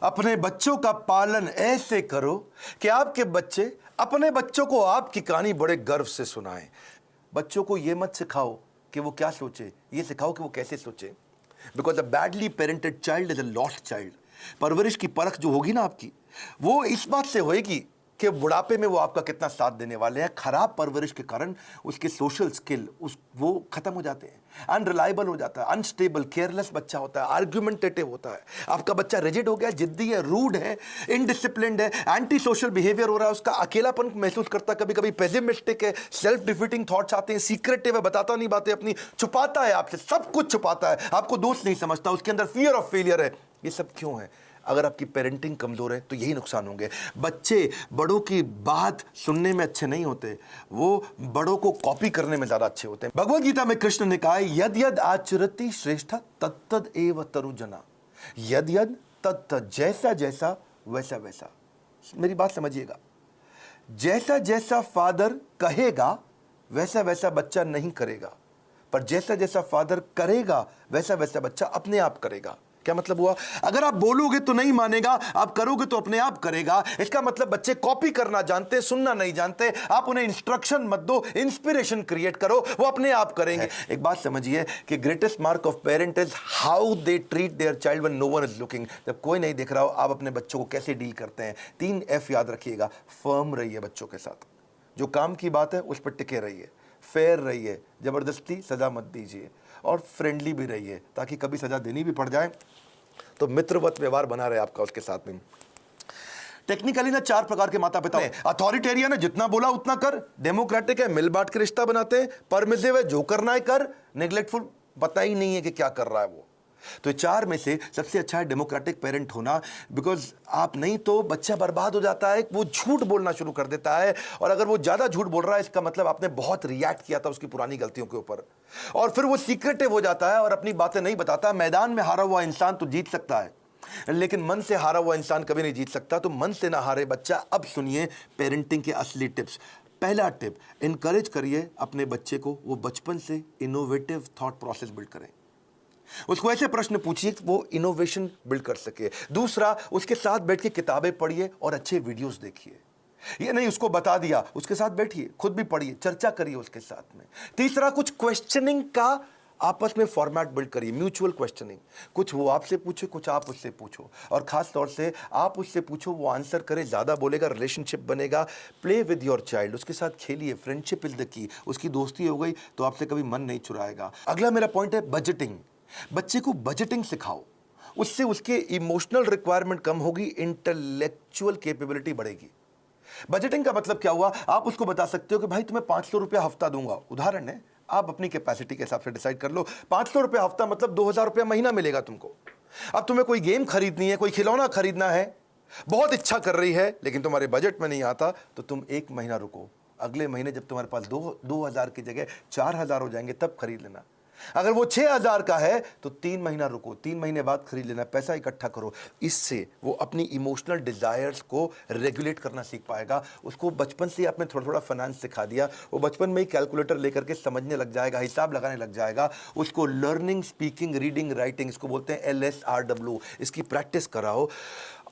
अपने बच्चों का पालन ऐसे करो कि आपके बच्चे अपने बच्चों को आपकी कहानी बड़े गर्व से सुनाएं। बच्चों को यह मत सिखाओ कि वो क्या सोचे, ये सिखाओ कि वो कैसे सोचे। Because a badly parented child is a lost child. परवरिश की परख जो होगी ना आपकी, वो इस बात से होएगी कि बुढ़ापे में वो आपका कितना साथ देने वाले हैं। खराब परवरिश के कारण उसके सोशल स्किल वो खत्म हो जाते हैं, अनरिलायबल हो जाता है, अनस्टेबल, केयरलेस बच्चा होता है, आर्ग्यूमेंटेटिव होता है। आपका बच्चा रिजिड हो गया, जिद्दी है, रूड है, इनडिसिप्लिन्ड है, एंटी सोशल बिहेवियर हो रहा है, उसका अकेलापन महसूस करता है, कभी कभी पेसिमिस्टिक है, सेल्फ डिफीटिंग थॉट्स आते हैं, सीक्रेटिव है, बताता नहीं बातें अपनी, छुपाता है आपसे, सब कुछ छुपाता है, आपको दोस्त नहीं समझता, उसके अंदर फियर ऑफ फेलियर है। ये सब क्यों है? अगर आपकी पेरेंटिंग कमजोर है तो यही नुकसान होंगे। बच्चे बड़ों की बात सुनने में अच्छे नहीं होते, वो बड़ों को कॉपी करने में ज्यादा अच्छे होते हैं। भगवद गीता में कृष्ण ने कहा है, यद यद आचरति श्रेष्ठ तत्तद एव तरुजना। यद यद तत्तद, जैसा जैसा वैसा वैसा। मेरी बात समझिएगा, जैसा जैसा फादर कहेगा वैसा वैसा बच्चा नहीं करेगा, पर जैसा जैसा फादर करेगा वैसा वैसा बच्चा अपने आप करेगा। क्या मतलब हुआ? अगर आप बोलोगे तो नहीं मानेगा, आप करोगे तो अपने आप करेगा। इसका मतलब बच्चे कॉपी करना जानते, सुनना नहीं जानते। आप उन्हें इंस्ट्रक्शन मत दो, इंस्पिरेशन क्रिएट करो, वो अपने आप करेंगे। एक बात समझिए कि greatest mark of parent is how they treat their child when no one is looking. जब कोई नहीं देख रहा हो, आप अपने बच्चों को कैसे डील करते हैं। 3 F याद रखिएगा। फर्म रहिए बच्चों के साथ, जो काम की बात है उस पर टिके रहिए, फेयर रहिए, जबरदस्ती सजा मत दीजिए, और फ्रेंडली भी रहिए, ताकि कभी सजा देनी भी पड़ जाए तो मित्रवत व्यवहार बना रहे आपका उसके साथ में। टेक्निकली ना 4 प्रकार के माता पिता हैं। अथॉरिटेरियन है, जितना बोला उतना कर। डेमोक्रेटिक है, मिल बांट के रिश्ता बनाते हैं। परमिसिव है, जो करना है कर। नेग्लेक्टफुल, पता ही नहीं है कि क्या कर रहा है वो। तो 4 में से सबसे अच्छा है डेमोक्रेटिक पेरेंट होना। बिकॉज आप नहीं तो बच्चा बर्बाद हो जाता है, वो झूठ बोलना शुरू कर देता है, और अगर वो ज्यादा झूठ बोल रहा है इसका मतलब आपने बहुत रिएक्ट किया था उसकी पुरानी गलतियों के ऊपर, और फिर वो सीक्रेटिव हो जाता है और अपनी बातें नहीं बताता। मैदान में हारा हुआ इंसान तो जीत सकता है, लेकिन मन से हारा हुआ इंसान कभी नहीं जीत सकता। तो मन से ना हारे बच्चा। अब सुनिए पेरेंटिंग के असली टिप्स। पहला टिप, इनकरेज करिए अपने बच्चे को, वो बचपन से इनोवेटिव थॉट प्रोसेस बिल्ड करें। उसको ऐसे प्रश्न पूछिए कि वो इनोवेशन बिल्ड कर सके। दूसरा, उसके साथ बैठ के किताबें पढ़िए और अच्छे वीडियोस देखिए। ये नहीं उसको बता दिया, उसके साथ बैठिए, खुद भी पढ़िए, चर्चा करिए उसके साथ में। तीसरा, कुछ क्वेश्चनिंग का आपस में फॉर्मेट बिल्ड करिए, म्यूचुअल क्वेश्चनिंग। कुछ वो आपसे पूछे, कुछ आप उससे पूछो, और खास तौर से आप उससे पूछो, वो आंसर करे, ज्यादा बोलेगा, रिलेशनशिप बनेगा। प्ले विद योर चाइल्ड, उसके साथ खेलिए, फ्रेंडशिप इज द की। उसकी दोस्ती हो गई तो आपसे कभी मन नहीं चुराएगा। अगला मेरा पॉइंट है बजटिंग। बच्चे को बजटिंग सिखाओ, उससे उसके इमोशनल रिक्वायरमेंट कम होगी, इंटेलेक्चुअल कैपेबिलिटी बढ़ेगी। बजटिंग का मतलब क्या हुआ? आप उसको बता सकते हो कि भाई तुम्हें 500 रुपया हफ्ता दूंगा, उदाहरण है, आप अपनी कैपेसिटी के हिसाब से डिसाइड कर लो। 500 रुपया हफ्ता मतलब 2000 रुपया महीना मिलेगा तुमको। अब तुम्हें कोई गेम खरीदनी है, कोई खिलौना खरीदना है, बहुत इच्छा कर रही है, लेकिन तुम्हारे बजट में नहीं आता, तो तुम 1 महीना रुको। अगले महीने जब तुम्हारे पास 2000 की जगह 4000 हो जाएंगे, तब खरीद लेना। अगर वो 6000 का है तो 3 महीना रुको, 3 महीने बाद खरीद लेना। पैसा इकट्ठा करो। इससे वो अपनी इमोशनल डिजायर्स को रेगुलेट करना सीख पाएगा। उसको बचपन से आपने थोड़ा थोड़ा फाइनेंस सिखा दिया, वो बचपन में ही कैलकुलेटर लेकर के समझने लग जाएगा, हिसाब लगाने लग जाएगा। उसको लर्निंग, स्पीकिंग, रीडिंग, राइटिंग, इसको बोलते हैं LSRW, इसकी प्रैक्टिस कराओ।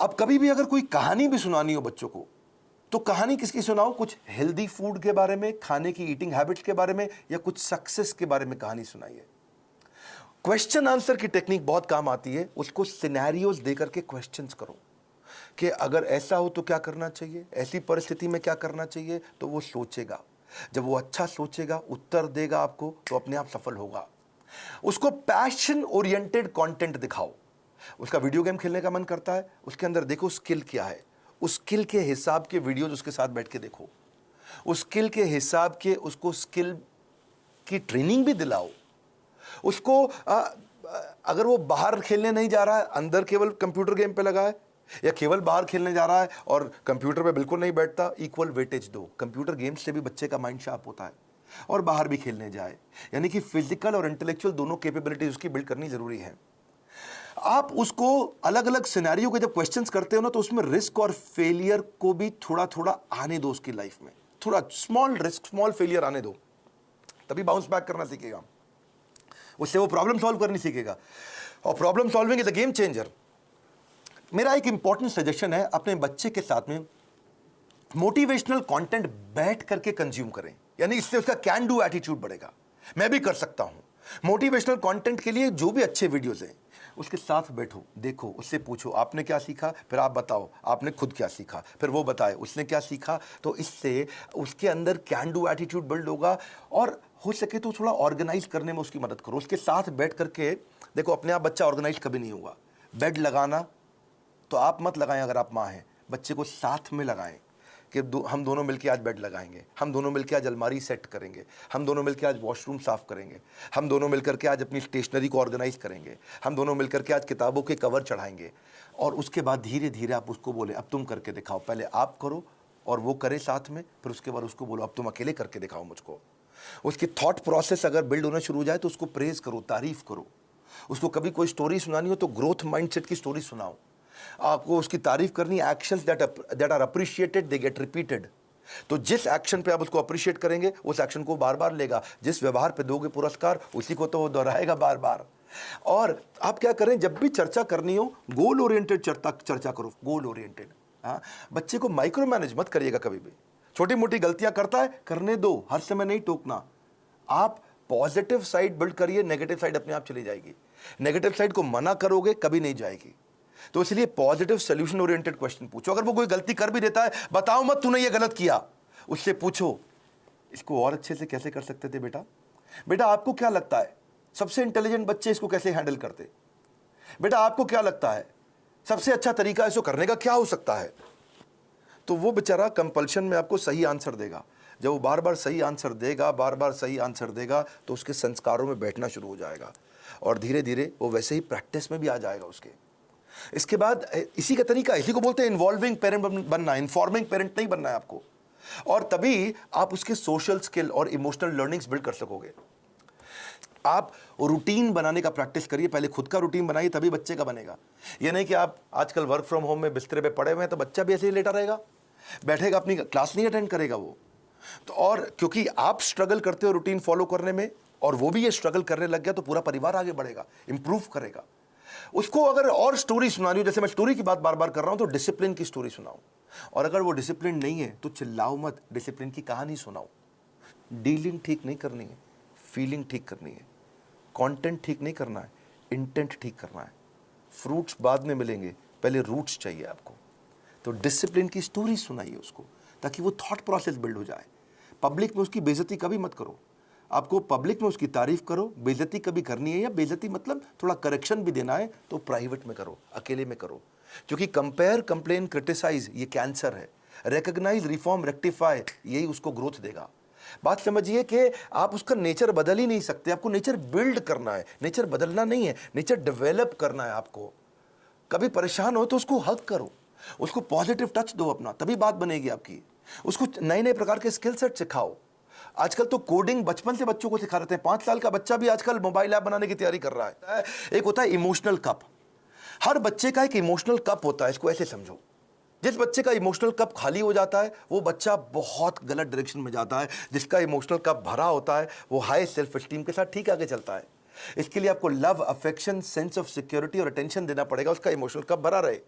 अब कभी भी अगर कोई कहानी भी सुनानी हो बच्चों को, तो कहानी किसकी सुनाओ? कुछ हेल्दी फूड के बारे में, खाने की ईटिंग हैबिट्स के बारे में, या कुछ सक्सेस के बारे में कहानी सुनाइए। क्वेश्चन आंसर की टेक्निक बहुत काम आती है। उसको सिनेरियोज देकर के क्वेश्चंस करो कि अगर ऐसा हो तो क्या करना चाहिए, ऐसी परिस्थिति में क्या करना चाहिए, तो वो सोचेगा। जब वो अच्छा सोचेगा, उत्तर देगा आपको, तो अपने आप सफल होगा। उसको पैशन ओरिएंटेड कंटेंट दिखाओ। उसका वीडियो गेम खेलने का मन करता है, उसके अंदर देखो स्किल क्या है, उस स्किल के हिसाब के वीडियोज उसके साथ बैठ के देखो। उस स्किल के हिसाब के उसको स्किल की ट्रेनिंग भी दिलाओ। उसको अगर वो बाहर खेलने नहीं जा रहा है, अंदर केवल कंप्यूटर गेम पे लगा है, या केवल बाहर खेलने जा रहा है और कंप्यूटर पे बिल्कुल नहीं बैठता, इक्वल वेटेज दो। कंप्यूटर गेम्स से भी बच्चे का माइंड शार्प होता है, और बाहर भी खेलने जाए। यानी कि फिजिकल और इंटेलेक्चुअल दोनों कैपेबिलिटीज उसकी बिल्ड करनी जरूरी है। आप उसको अलग अलग सिनेरियो के जब क्वेश्चंस करते हो ना, तो उसमें रिस्क और फेलियर को भी थोड़ा थोड़ा आने दो उसकी लाइफ में। थोड़ा स्मॉल रिस्क, स्मॉल फेलियर आने दो, तभी बाउंस बैक करना सीखेगा। उससे वो प्रॉब्लम सॉल्व करनी सीखेगा, और problem solving is a game changer. मेरा एक इंपॉर्टेंट सजेशन है, अपने बच्चे के साथ में मोटिवेशनल कंटेंट बैठ करके कंज्यूम करें, यानी इससे उसका कैन डू एटीट्यूड बढ़ेगा। मैं भी कर सकता हूं। मोटिवेशनल कंटेंट के लिए जो भी अच्छे वीडियोस हैं उसके साथ बैठो, देखो, उससे पूछो आपने क्या सीखा, फिर आप बताओ आपने खुद क्या सीखा, फिर वो बताए उसने क्या सीखा। तो इससे उसके अंदर कैन डू एटीट्यूड बिल्ड होगा और हो सके तो थोड़ा ऑर्गेनाइज करने में उसकी मदद करो। उसके साथ बैठ करके देखो, अपने आप बच्चा ऑर्गेनाइज कभी नहीं होगा। बेड लगाना तो आप मत लगाएं, अगर आप माँ हैं, बच्चे को साथ में लगाएं कि हम दोनों मिलकर आज बेड लगाएंगे, हम दोनों मिलकर आज अलमारी सेट करेंगे, हम दोनों मिलकर आज वॉशरूम साफ करेंगे, हम दोनों मिलकर के आज अपनी स्टेशनरी को ऑर्गेनाइज करेंगे, हम दोनों मिलकर के आज किताबों के कवर चढ़ाएंगे। और उसके बाद धीरे धीरे आप उसको बोले अब तुम करके दिखाओ, पहले आप करो और वो करे साथ में, फिर उसके बाद उसको बोलो अब तुम अकेले करके दिखाओ मुझको। उसकी थॉट प्रोसेस अगर बिल्ड होना शुरू हो जाए तो उसको प्रेज करो, तारीफ करो। उसको कभी कोई स्टोरी सुनानी हो तो ग्रोथ माइंडसेट की स्टोरी सुनाओ। आपको उसकी तारीफ करनी, actions that are appreciated they get repeated. तो जिस एक्शन पे आप उसको अप्रिशिएट करेंगे उस एक्शन को बार बार लेगा, जिस व्यवहार पे दोगे पुरस्कार उसी को तो वो दोहराएगा बार बार। और आप क्या करें, जब भी चर्चा करनी हो गोल ओरिएंटेड चर्चा करो, गोल ओरिएंटेड। हाँ, बच्चे को माइक्रो मैनेज मत करिएगा कभी भी। छोटी मोटी गलतियां करता है, करने दो, हर समय नहीं टोकना। आप पॉजिटिव साइड बिल्ड करिए, नेगेटिव साइड अपने आप चली जाएगी। नेगेटिव साइड को मना करोगे कभी नहीं जाएगी। तो इसलिए पॉजिटिव सोल्यूशन ओरिएंटेड क्वेश्चन पूछो। अगर वो कोई गलती कर भी देता है, बताओ मत तूने ये गलत किया, उससे पूछो इसको और अच्छे से कैसे कर सकते थे बेटा। बेटा आपको क्या लगता है सबसे इंटेलिजेंट बच्चे इसको कैसे हैंडल करते? बेटा आपको क्या लगता है सबसे अच्छा तरीका इसको करने का क्या हो सकता है? तो वो बेचारा कंपल्शन में आपको सही आंसर देगा। जब वो बार बार सही आंसर देगा, बार बार सही आंसर देगा, तो उसके संस्कारों में बैठना शुरू हो जाएगा और धीरे धीरे वो वैसे ही प्रैक्टिस में भी आ जाएगा उसके। इसके बाद इसी का तरीका, इसी को बोलते हैं इन्वॉल्विंग पेरेंट बनना, इन्फॉर्मिंग पेरेंट नहीं बनना है आपको। और तभी आप उसके सोशल स्किल और इमोशनल लर्निंग्स बिल्ड कर सकोगे। आप रूटीन बनाने का प्रैक्टिस करिए, पहले खुद का रूटीन बनाइए तभी बच्चे का बनेगा। यह नहीं कि आप आजकल वर्क फ्रॉम होम में बिस्तरे पे पड़े हुए हैं तो बच्चा भी ऐसे ही लेटा रहेगा, बैठेगा, अपनी क्लास नहीं अटेंड करेगा वो। तो और क्योंकि आप स्ट्रगल करते हो रूटीन फॉलो करने में और वो भी ये स्ट्रगल करने लग गया, तो पूरा परिवार आगे बढ़ेगा, इंप्रूव करेगा। उसको अगर और स्टोरी सुनानी हो, जैसे मैं स्टोरी की बात बार बार कर रहा हूं, तो डिसिप्लिन की स्टोरी सुनाओ। और अगर वो डिसिप्लिन नहीं है तो चिल्लाओ मत, डिसिप्लिन की कहानी सुनाओ। डीलिंग ठीक नहीं करनी है, फीलिंग ठीक करनी है। कंटेंट ठीक नहीं करना है, इंटेंट ठीक करना है। फ्रूट्स बाद में मिलेंगे, पहले रूट्स चाहिए आपको। तो डिसिप्लिन की स्टोरी सुनाइए उसको, ताकि वो थॉट प्रोसेस बिल्ड हो जाए। पब्लिक में उसकी बेइज्जती कभी मत करो। आपको पब्लिक में उसकी तारीफ करो, बेइज्जती कभी करनी है, या बेइज्जती मतलब थोड़ा करेक्शन भी देना है तो प्राइवेट में करो, अकेले में करो। क्योंकि कंपेयर, कंप्लेन, क्रिटिसाइज ये कैंसर है। रिकॉग्नाइज, रिफॉर्म, रेक्टिफाई, यही उसको ग्रोथ देगा। बात समझिए कि आप उसका नेचर बदल ही नहीं सकते, आपको नेचर बिल्ड करना है, नेचर बदलना नहीं है, नेचर डेवलप करना है आपको। कभी परेशान हो तो उसको हक करो, उसको पॉजिटिव टच दो अपना, तभी बात बनेगी आपकी। उसको नए नए प्रकार के स्किल सेट सिखाओ। आजकल तो कोडिंग बचपन से बच्चों को सिखा रहे हैं। 5 साल का बच्चा भी आजकल मोबाइल ऐप बनाने की तैयारी कर रहा है। एक होता है इमोशनल कप, हर बच्चे का एक इमोशनल कप होता है। इसको ऐसे समझो, जिस बच्चे का इमोशनल कप खाली हो जाता है वो बच्चा बहुत गलत डायरेक्शन में जाता है। जिसका इमोशनल कप भरा होता है वो हाई सेल्फ एस्टीम के साथ ठीक आगे चलता है। इसके लिए आपको love, affection, sense of security और अटेंशन देना पड़ेगा, उसका इमोशनल कप भरा रहे।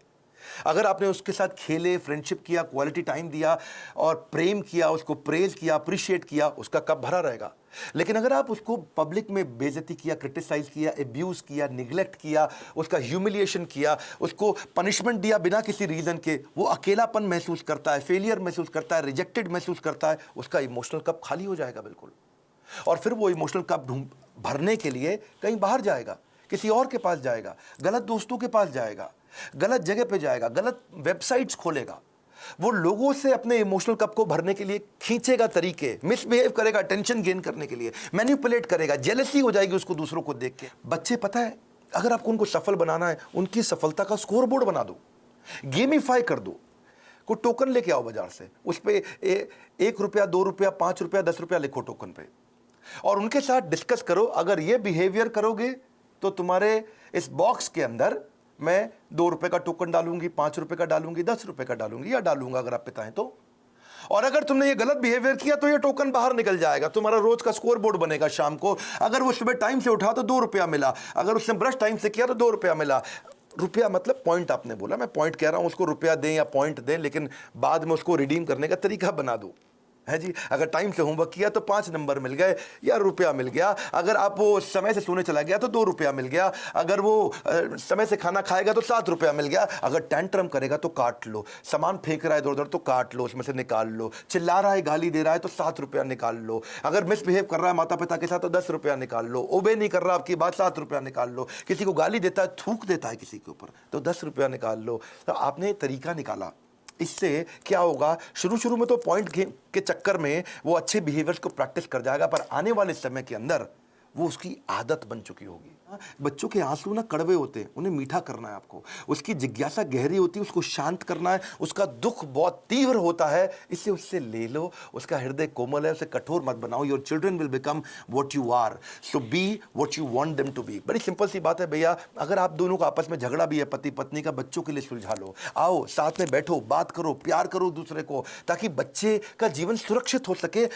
अगर आपने उसके साथ खेले, फ्रेंडशिप किया, क्वालिटी टाइम दिया और प्रेम किया, उसको प्रेज किया, अप्रिशिएट किया, उसका कप भरा रहेगा। लेकिन अगर आप उसको पब्लिक में बेइज्जती किया, क्रिटिसाइज किया, एब्यूज किया, निगलेक्ट किया, उसका ह्यूमिलिएशन किया, उसको पनिशमेंट दिया बिना किसी रीजन के, वो अकेलापन महसूस करता है, फेलियर महसूस करता है, रिजेक्टेड महसूस करता है, उसका इमोशनल कप खाली हो जाएगा बिल्कुल। और फिर वो इमोशनल कप भरने के लिए कहीं बाहर जाएगा, किसी और के पास जाएगा, गलत दोस्तों के पास जाएगा, गलत जगह पे जाएगा, गलत वेबसाइट्स खोलेगा। वो लोगों से अपने इमोशनल कप को भरने के लिए खींचेगा तरीके, मिसबिहेव करेगा अटेंशन गेन करने के लिए, मैनिपुलेट करेगा, जेलसी हो जाएगी उसको दूसरों को देख के। बच्चे, पता है, अगर आपको उनको सफल बनाना है, उनकी सफलता का स्कोर बोर्ड बना दो, गेमिफाई कर दो। कोई टोकन लेके आओ बाजार से, उस पर 1 रुपया, 2 रुपया, 5 रुपया, 10 रुपया लिखो टोकन पे, और उनके साथ डिस्कस करो, अगर ये बिहेवियर करोगे तो तुम्हारे इस बॉक्स के अंदर मैं 2 रुपए का टोकन डालूंगी, 5 रुपए का डालूंगी, 10 रुपए का डालूंगी, या डालूंगा अगर आप पिता हैं तो। और अगर तुमने ये गलत बिहेवियर किया तो ये टोकन बाहर निकल जाएगा, तुम्हारा रोज का स्कोर बोर्ड बनेगा शाम को। अगर वो सुबह टाइम से उठा तो 2 रुपया मिला, अगर उसने ब्रश टाइम से किया तो 2 रुपया मिला। रुपया मतलब पॉइंट आपने बोला, मैं पॉइंट कह रहा हूं, उसको रुपया दें या पॉइंट दें, लेकिन बाद में उसको रिडीम करने का तरीका बना दो, है जी। अगर टाइम से होमवर्क किया तो 5 नंबर मिल गए या रुपया मिल गया, अगर आप वो समय से सोने चला गया तो 2 रुपया मिल गया, अगर वो समय से खाना खाएगा तो 7 रुपया मिल गया, अगर टेंट्रम करेगा तो काट लो, सामान फेंक रहा है इधर उधर तो काट लो, उसमें से निकाल लो, चिल्ला रहा है गाली दे रहा है तो 7 रुपया निकाल लो, अगर मिसबिहेव कर रहा है माता पिता के साथ तो 10 रुपया निकाल लो, ओबे नहीं कर रहा आपकी बात 7 रुपया निकाल लो, किसी को गाली देता है, थूक देता है किसी के ऊपर तो 10 रुपया निकाल लो। तो आपने तरीका निकाला, इससे क्या होगा, शुरू शुरू में तो पॉइंट के चक्कर में वो अच्छे बिहेवियर्स को प्रैक्टिस कर जाएगा, पर आने वाले समय के अंदर वो उसकी आदत बन चुकी होगी। बच्चों के आंसू ना कड़वे होते हैं, उन्हें मीठा करना है आपको, उसकी जिज्ञासा गहरी होती है, उसको शांत करना है, उसका दुख बहुत तीव्र होता है, इससे उससे ले लो, उसका हृदय कोमल है, उसे कठोर मत बनाओ। Your children will become what you are, so be what you want them to be. बड़ी सिंपल सी बात है भैया, अगर आप दोनों का आपस में झगड़ा भी है पति पत्नी का, बच्चों के लिए सुलझा लो, आओ साथ में बैठो, बात करो, प्यार करो दूसरे को, ताकि बच्चे का जीवन सुरक्षित हो सके।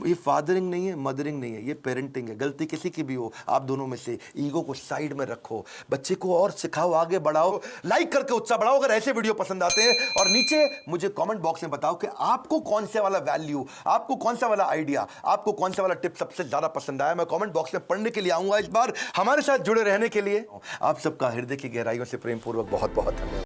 ये फादरिंग नहीं है, मदरिंग नहीं है, ये पेरेंटिंग है। गलती किसी की भी हो, आप दोनों में से ईगो को साइड में रखो, बच्चे को और सिखाओ, आगे बढ़ाओ, लाइक करके उत्साह बढ़ाओ अगर ऐसे वीडियो पसंद आते हैं, और नीचे मुझे कमेंट बॉक्स में बताओ कि आपको कौन सा वाला वैल्यू, आपको कौन सा वाला आइडिया, आपको कौन सा वाला टिप सबसे ज्यादा पसंद आया। मैं कमेंट बॉक्स में पढ़ने के लिए आऊंगा। इस बार हमारे साथ जुड़े रहने के लिए आप सबका हृदय की गहराइयों से प्रेम पूर्वक बहुत बहुत धन्यवाद।